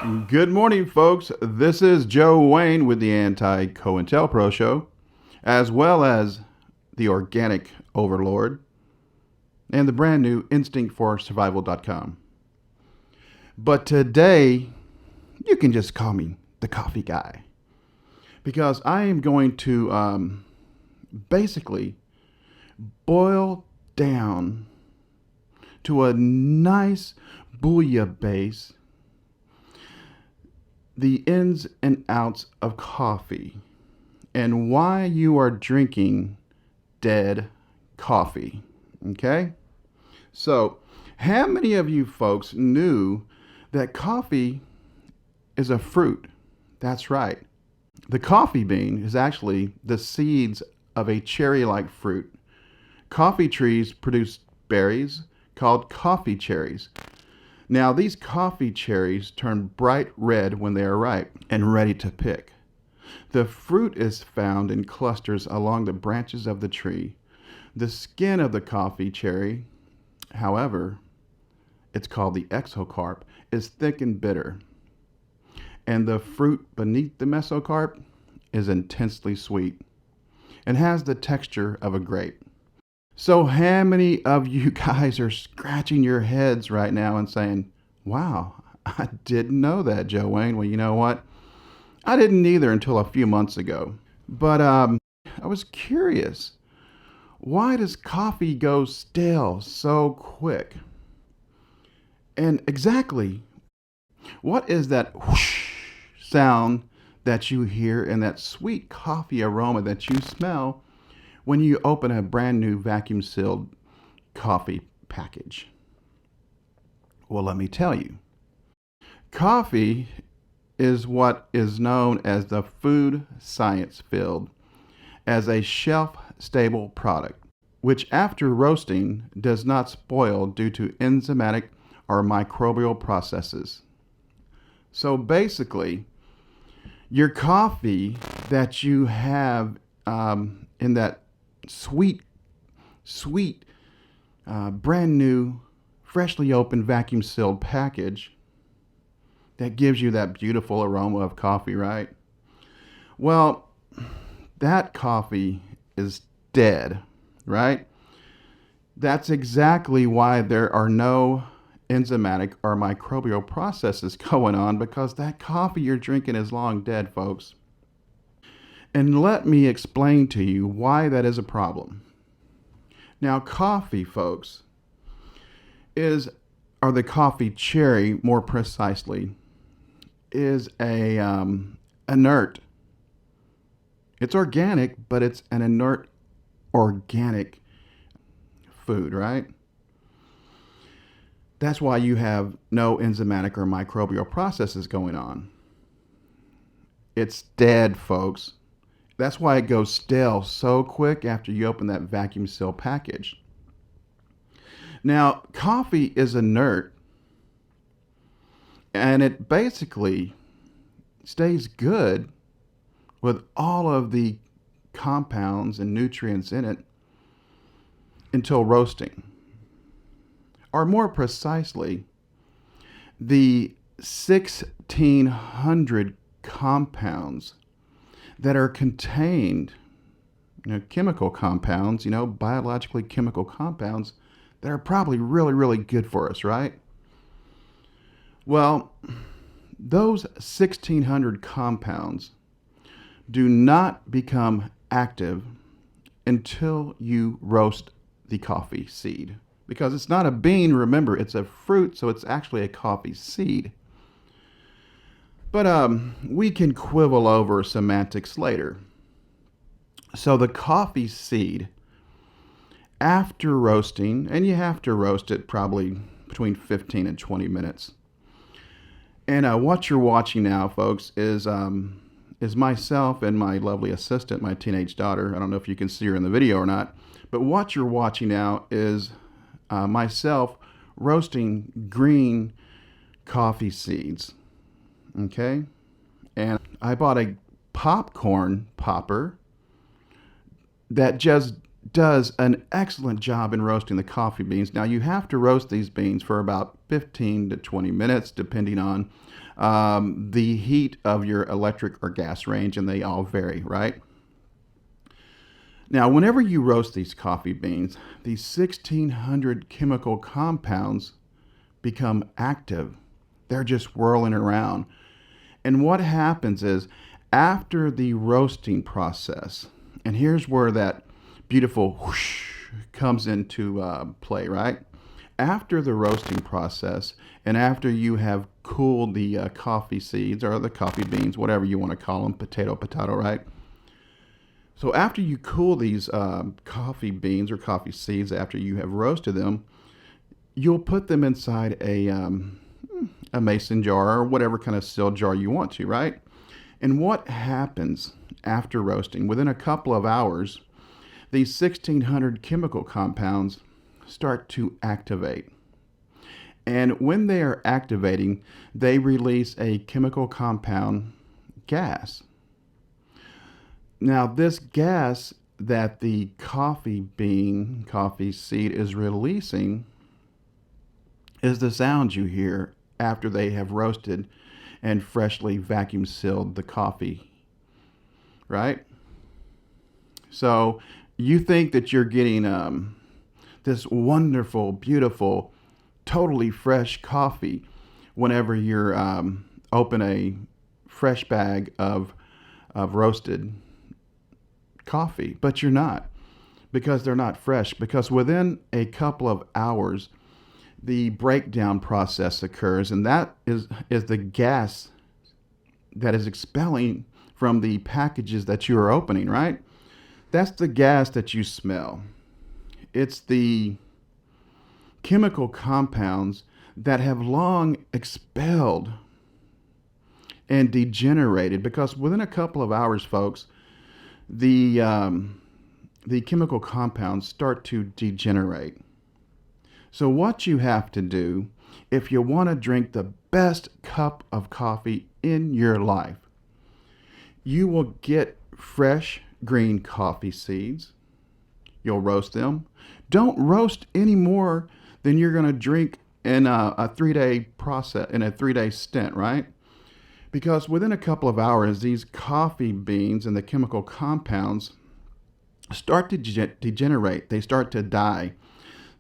Good morning, folks. This is Joe Wayne with the AntiCoIntelPro show, as well as the Organic Overlord and the brand new InstinctForSurvival.com. But today, you can just call me the coffee guy because I am going to basically boil down to a nice bouillabaisse the ins and outs of coffee and why you are drinking dead coffee. Okay? So, how many of you folks knew that coffee is a fruit? That's right. The coffee bean is actually the seeds of a cherry-like fruit. Coffee trees produce berries called coffee cherries. Now, these coffee cherries turn bright red when they are ripe and ready to pick. The fruit is found in clusters along the branches of the tree. The skin of the coffee cherry, however, it's called the exocarp, is thick and bitter. And the fruit beneath the mesocarp is intensely sweet and has the texture of a grape. So how many of you guys are scratching your heads right now and saying, wow, I didn't know that, Joe Wayne? Well, you know what? I didn't either until a few months ago. But I was curious. Why does coffee go stale so quick? And exactly, what is that whoosh sound that you hear and that sweet coffee aroma that you smell when you open a brand new vacuum sealed coffee package? Well, let me tell you. Coffee is what is known as the food science field as a shelf-stable product, which after roasting does not spoil due to enzymatic or microbial processes. So basically, your coffee that you have in that sweet, brand new, freshly opened vacuum sealed package that gives you that beautiful aroma of coffee, right? Well, that coffee is dead, right? That's exactly why there are no enzymatic or microbial processes going on, because that coffee you're drinking is long dead, folks. And let me explain to you why that is a problem. Now, coffee, folks, or the coffee cherry more precisely, is a inert. It's organic, but it's an inert organic food, right? That's why you have no enzymatic or microbial processes going on. It's dead, folks. That's why it goes stale so quick after you open that vacuum seal package. Now, coffee is inert, and it basically stays good with all of the compounds and nutrients in it until roasting. Or more precisely, the 1,600 compounds that are contained, chemical compounds, biologically chemical compounds that are probably really, really good for us, right? Well, those 1,600 compounds do not become active until you roast the coffee seed. Because it's not a bean, remember, it's a fruit, so it's actually a coffee seed. But we can quibble over semantics later. So the coffee seed, after roasting, and you have to roast it probably between 15 and 20 minutes. And what you're watching now, folks, is myself and my lovely assistant, my teenage daughter. I don't know if you can see her in the video or not. But what you're watching now is myself roasting green coffee seeds. Okay? And I bought a popcorn popper that just does an excellent job in roasting the coffee beans. Now, you have to roast these beans for about 15 to 20 minutes, depending on the heat of your electric or gas range, and they all vary, right? Now, whenever you roast these coffee beans, these 1600 chemical compounds become active. They're just whirling around. And what happens is, after the roasting process, and here's where that beautiful whoosh comes into play, right? After the roasting process, and after you have cooled the coffee seeds or the coffee beans, whatever you want to call them, potato, right? So after you cool these coffee beans or coffee seeds, after you have roasted them, you'll put them inside a mason jar or whatever kind of sealed jar you want to, right? And what happens after roasting? Within a couple of hours, these 1600 chemical compounds start to activate. And when they are activating, they release a chemical compound gas. Now, this gas that the coffee seed is releasing is the sound you hear after they have roasted and freshly vacuum sealed the coffee, right? So you think that you're getting this wonderful, beautiful, totally fresh coffee whenever you're open a fresh bag of roasted coffee, but you're not, because they're not fresh, because within a couple of hours the breakdown process occurs, and that is the gas that is expelling from the packages that you are opening, right? That's the gas that you smell. It's the chemical compounds that have long expelled and degenerated, because within a couple of hours, folks, the chemical compounds start to degenerate. So what you have to do, if you want to drink the best cup of coffee in your life, you will get fresh green coffee seeds. You'll roast them. Don't roast any more than you're going to drink in a 3-day process, in a 3-day stint, right? Because within a couple of hours, these coffee beans and the chemical compounds start to degenerate. They start to die.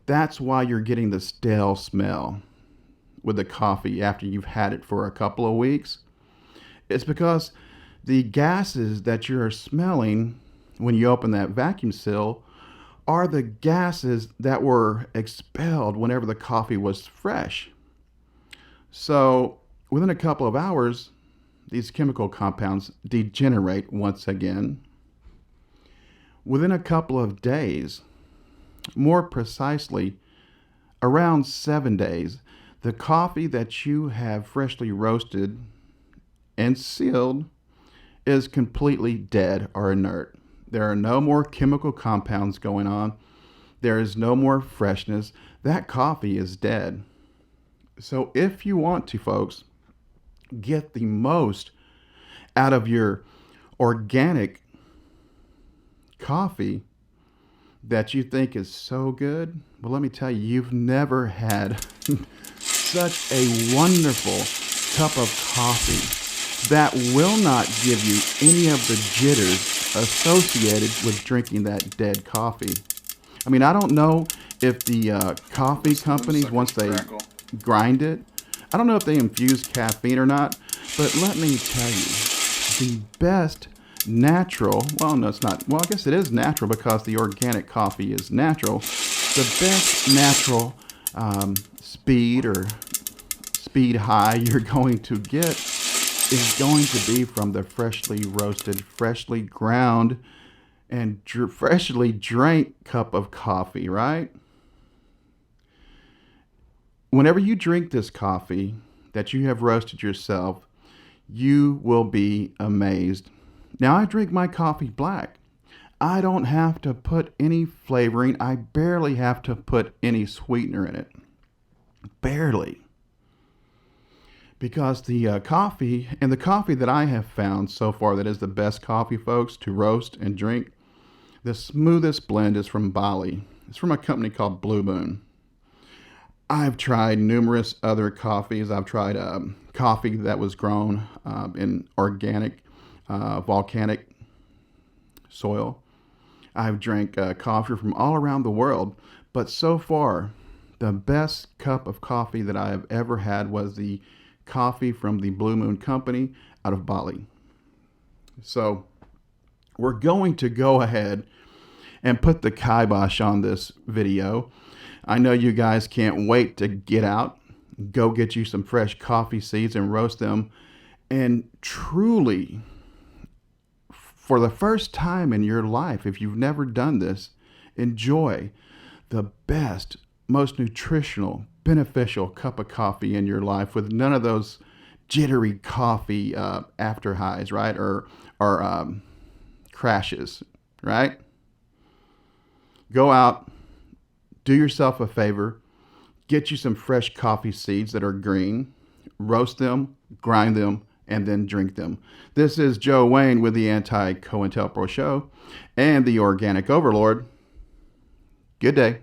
That's why you're getting the stale smell with the coffee after you've had it for a couple of weeks. It's because the gases that you're smelling when you open that vacuum seal are the gases that were expelled whenever the coffee was fresh. So within a couple of hours, these chemical compounds degenerate once again. Within a couple of days, more precisely, around 7 days, the coffee that you have freshly roasted and sealed is completely dead or inert. There are no more chemical compounds going on. There is no more freshness. That coffee is dead. So if you want to, folks, get the most out of your organic coffee that you think is so good, well, let me tell you, you've never had such a wonderful cup of coffee that will not give you any of the jitters associated with drinking that dead coffee. I mean, I don't know if the coffee companies, once they grind it, I don't know if they infuse caffeine or not, but let me tell you, the best natural, well, no, it's not, well, I guess it is natural because the organic coffee is natural. The best natural speed or speed high you're going to get is going to be from the freshly roasted, freshly ground, and freshly drank cup of coffee, right? Whenever you drink this coffee that you have roasted yourself, you will be amazed. Now, I drink my coffee black. I don't have to put any flavoring. I barely have to put any sweetener in it. Barely. Because the coffee, and the coffee that I have found so far that is the best coffee, folks, to roast and drink, The smoothest blend is from Bali. It's from a company called Blue Moon. I've tried numerous other coffees. I've tried coffee that was grown in organic, volcanic soil. I've drank coffee from all around the world, but so far, the best cup of coffee that I have ever had was the coffee from the Blue Moon Company out of Bali. So we're going to go ahead and put the kibosh on this video. I know you guys can't wait to get out, go get you some fresh coffee seeds and roast them, and truly, for the first time in your life, if you've never done this, enjoy the best, most nutritional, beneficial cup of coffee in your life with none of those jittery coffee after highs, right? Or crashes, right? Go out, do yourself a favor, get you some fresh coffee seeds that are green, roast them, grind them, and then drink them. This is Joe Wayne with the Anti-CoIntelPro Show and the Organic Overlord. Good day.